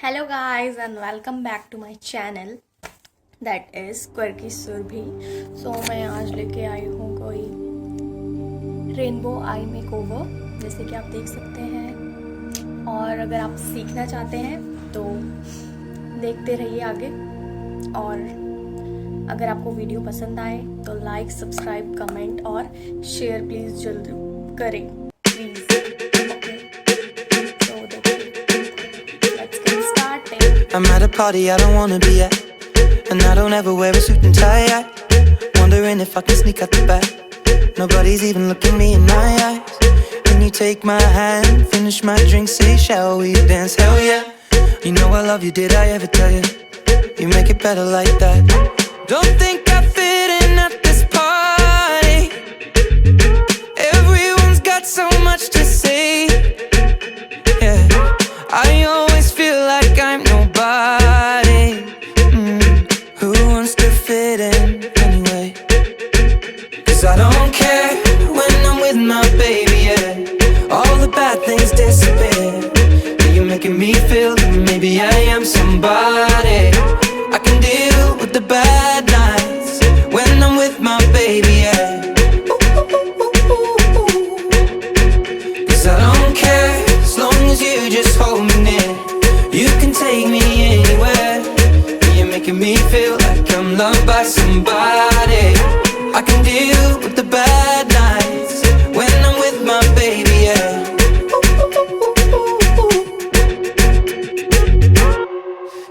Hello guys and welcome back to my channel that is Quirky Surbhi। So मैं आज लेके आई हूँ कोई रेनबो आई मेकओवर जैसे कि आप देख सकते हैं, और अगर आप सीखना चाहते हैं तो देखते रहिए आगे। और अगर आपको वीडियो पसंद आए तो लाइक, सब्सक्राइब, कमेंट और शेयर प्लीज़ जल्द करें please. I'm at a party I don't wanna be at, and I don't ever wear a suit and tie yet. Wondering if I can sneak out the back. Nobody's even looking me in my eyes. Can you take my hand, finish my drink, say shall we dance? Hell yeah. You know I love you, did I ever tell you? You make it better like that. Don't think I fit in at this party. Everyone's got so much to say. Yeah, I always feel like I'm nobody. Who wants to fit in anyway? Cause I don't care when I'm with my baby, yeah. All the bad things disappear. You're making me feel that maybe I am somebody. I can deal with the bad nights when I'm with my baby, yeah. Cause I don't care as long as you just hold me near. You can take me anywhere. You're making me feel like I'm loved by somebody. I can deal with the bad nights when I'm with my baby, yeah.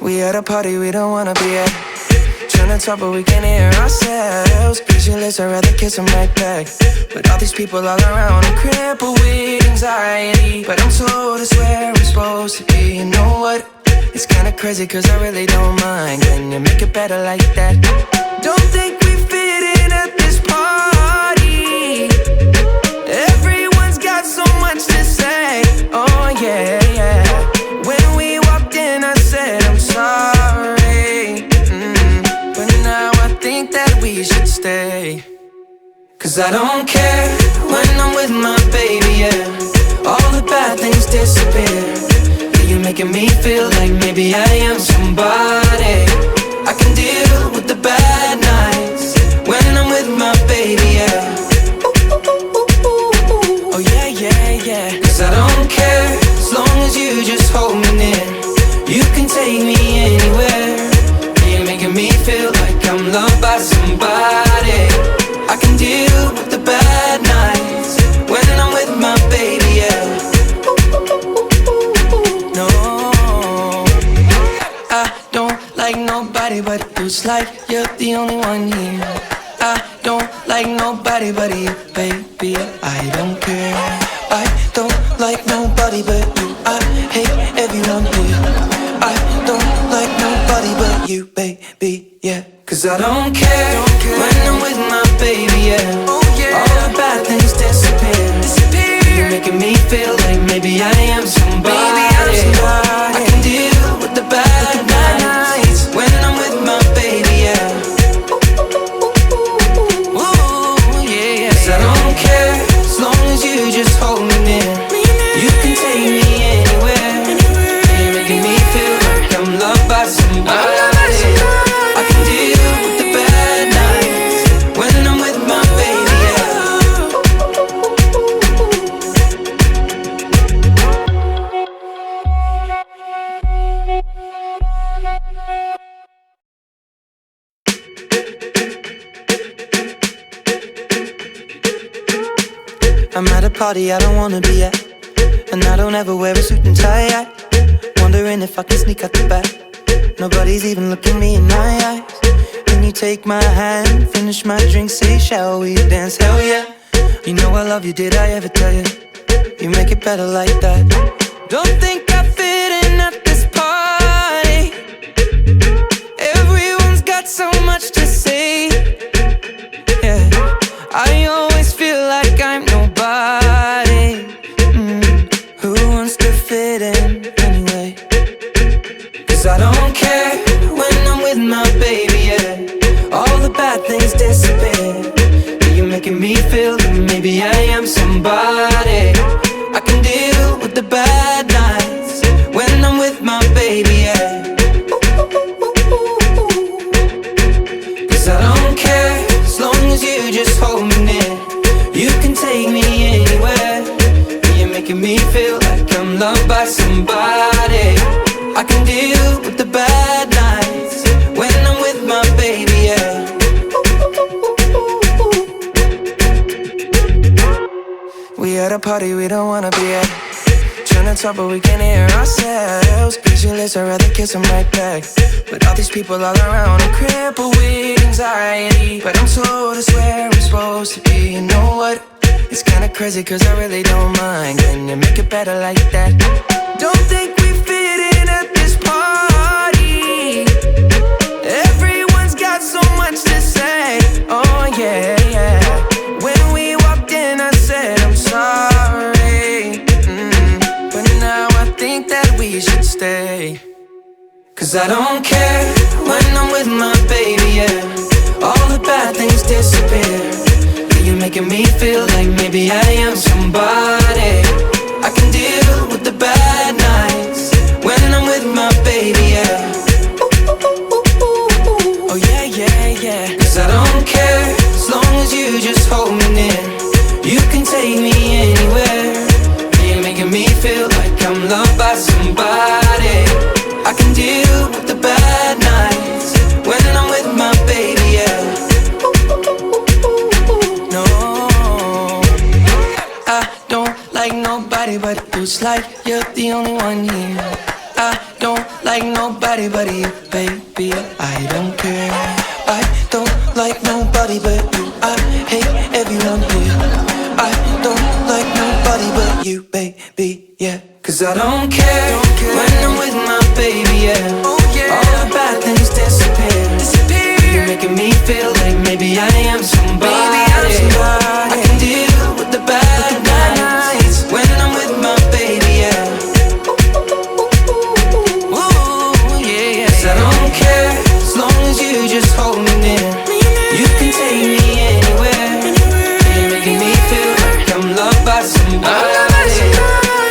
We at a party we don't wanna be at. Trying to talk but we can't hear ourselves. Pictureless, I'd rather kiss them right back. But all these people all around, I'm crippled with anxiety. But I'm told it's where I'm supposed to be. You know what? It's kinda crazy cause I really don't mind. Can you make it better like that? Don't think we fit in at this party. Everyone's got so much to say. Oh yeah, yeah. When we walked in I said I'm sorry. But now I think that we should stay. Cause I don't care when I'm with my baby, yeah. All the bad things disappear. You're making me feel like maybe I am somebody. I can deal with the bad nights when I'm with my baby, yeah. Oh yeah, yeah, yeah. Cause I don't care as long as you just hold me near. You can take me anywhere. You're making me feel like I'm loved by somebody. I can deal with the bad nights when I'm with my baby, yeah. No, I don't like nobody but you. It's like you're the only one here. I don't like nobody but you, baby. I don't care. I don't like nobody but you. I hate everyone here. I don't like nobody but you, baby, yeah. Cause I don't care when I'm with my baby, yeah. Oh, yeah. All the bad things disappear. You're making me feel like maybe I am somebody. I can deal with the bad nights when I'm with my baby, yeah. Ooh, yeah, yeah. Cause I don't care as long as you just hold me near. You can take me anywhere. You're making me feel like I'm loved by somebody. I can deal with the bad nights when I'm with my baby, yeah. I'm at a party I don't wanna be at, and I don't ever wear a suit and tie yet. Wondering if I can sneak out the back. Nobody's even looking me in my eyes. Can you take my hand, finish my drink, say shall we dance? Hell yeah. You know I love you, did I ever tell you? You make it better like that. Don't think I fit in at this party. Everyone's got so much to say. Yeah, I always feel like I'm nobody. Who wants to fit in anyway? Cause I don't care when I'm with my baby, yeah. All the bad things disappear. You're making me feel that maybe I am somebody. I can deal with the bad nights when I'm with my baby, somebody. I can deal with the bad nights when I'm with my baby, yeah. We at a party we don't wanna be at. Trying to talk but we can't hear ourselves. Pictureless, I'd rather kiss them right back. But all these people all around, I'm crippled with anxiety. But I'm told it's where I'm supposed to be. You know what? It's kinda crazy cause I really don't mind. Can you make it better like that? Don't think we fit in at this party. Everyone's got so much to say. Oh yeah, yeah. When we walked in I said I'm sorry, but now I think that we should stay. Cause I don't care when I'm with my baby, yeah. All the bad things disappear. You're making me feel like maybe I am somebody. I can deal with the bad nights when I'm with my baby, yeah. Oh yeah, yeah, yeah. Cause I don't care as long as you just hold me near. You can take me anywhere. You're making me feel like I'm loved by somebody. I can deal with the bad nights when I'm with my baby, yeah. Nobody but you, it's like you're the only one here. I don't like nobody but you, baby. I don't care. I don't like nobody but you. I hate everyone here. I don't like nobody but you, baby, yeah. Cause I don't care when I'm with my baby, yeah. Oh, yeah. All the bad things disappear. You're making me feel like maybe I am somebody. I can deal with the bad nights when I'm with my baby, yeah. Ooh, yeah, yeah. 'Cause I don't care as long as you just hold me near. You can take me anywhere. You're making me feel like I'm loved by somebody.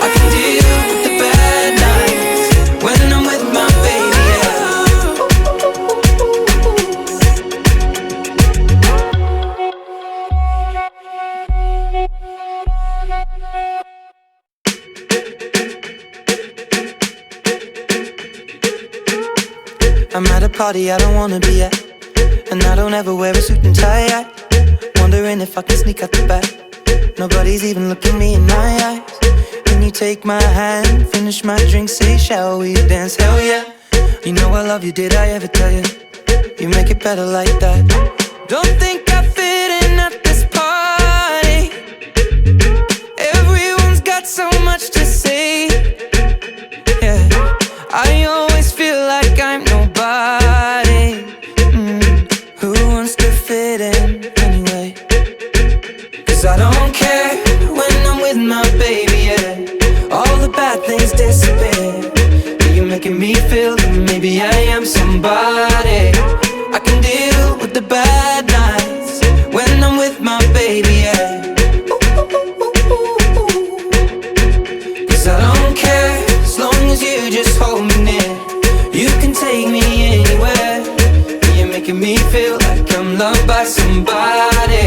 I can deal with the bad nights when I'm with my baby, yeah. I'm at a party I don't wanna be at, and I don't ever wear a suit and tie yet. Wondering if I can sneak out the back. Nobody's even looking me in my eyes. Can you take my hand, finish my drink, say shall we dance? Hell yeah. You know I love you, did I ever tell you? You make it better like that. Don't think I fit in at this party. Everyone's got so much to say. Yeah, I always feel like I'm nobody. Who wants to fit in anyway? 'Cause I don't care when I'm with my baby, yeah. All the bad things disappear. You're making me feel that maybe I am somebody. I can deal with the bad nights when I'm with my baby, yeah. 'Cause I don't care as long as you just hold me near. You can take me anywhere. You're making me feel like I'm loved by somebody.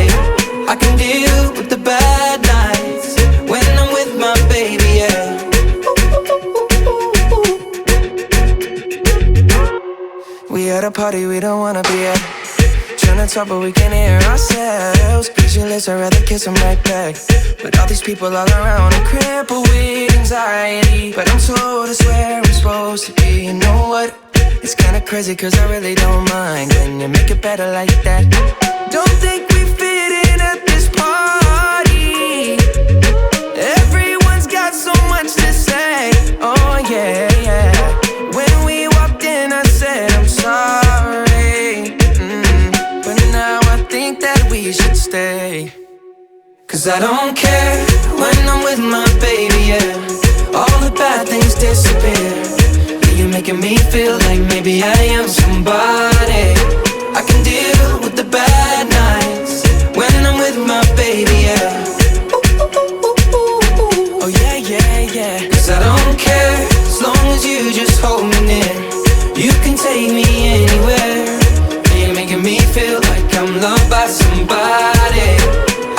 I can deal with the bad nights when I'm with my baby, yeah. We at a party we don't wanna be at. Trying to talk but we can't hear ourselves. Pictureless, I'd rather kiss them right back. But all these people all around, I'm crippled with anxiety. But I'm told it's where I'm supposed to be. You know what? It's kinda crazy cause I really don't mind. Can you make it better like that? Don't think we fit in at this party. Everyone's got so much to say. Oh yeah, yeah. When we walked in I said I'm sorry, but now I think that we should stay. 'Cause I don't care when I'm with my baby, yeah. All the bad things disappear. You're making me feel like maybe I am somebody. I can deal with the bad nights when I'm with my baby, yeah. Oh yeah, yeah, yeah. 'Cause I don't care as long as you just hold me near. You can take me anywhere. You're making me feel like I'm loved by somebody.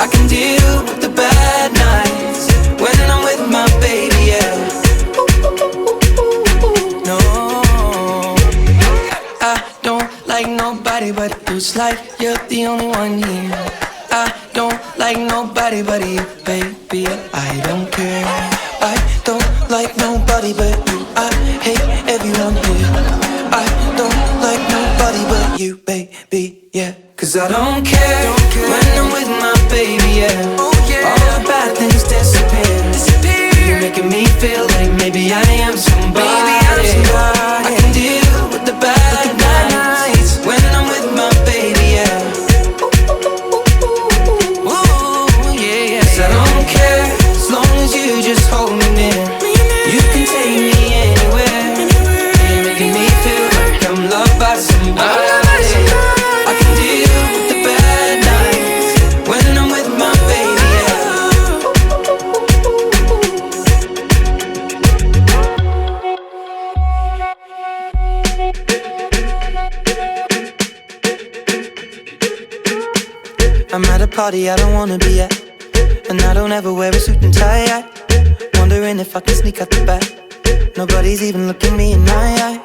I can deal with the bad nights when I'm with my baby, yeah. it's like you're the only one here. I don't like nobody but you, baby. I don't care. I don't like nobody but you. I hate everyone here. I don't like nobody but you, baby, yeah. Cause I don't care when I'm with my baby, yeah. All the bad things disappear. You're making me feel like maybe I am somebody. I can deal with the bad nights when I'm with my baby, yeah. Ooh, yeah, yeah. 'Cause I don't care as long as you just hold me near. You can take me anywhere. You're making me feel like I'm loved by somebody. I can deal with the bad nights when I'm with my baby, yeah. I'm at a party I don't wanna be at, and I don't ever wear a suit and tie yet. Wondering if I can sneak out the back. Nobody's even looking me in my eyes.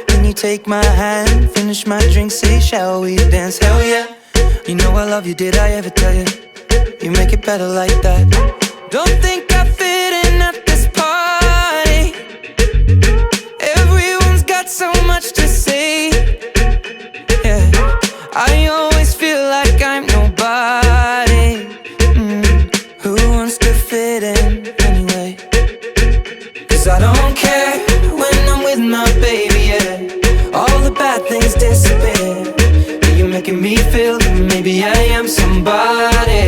When you take my hand, finish my drink, say shall we dance? Hell yeah. You know I love you, did I ever tell you? You make it better like that. Don't think I fit in at this party. Everyone's got so much to say. Yeah, I always feel like I'm nobody. Who wants to fit in anyway? 'Cause I don't care when I'm with my baby, yeah. All the bad things disappear. You're making me feel that maybe I am somebody.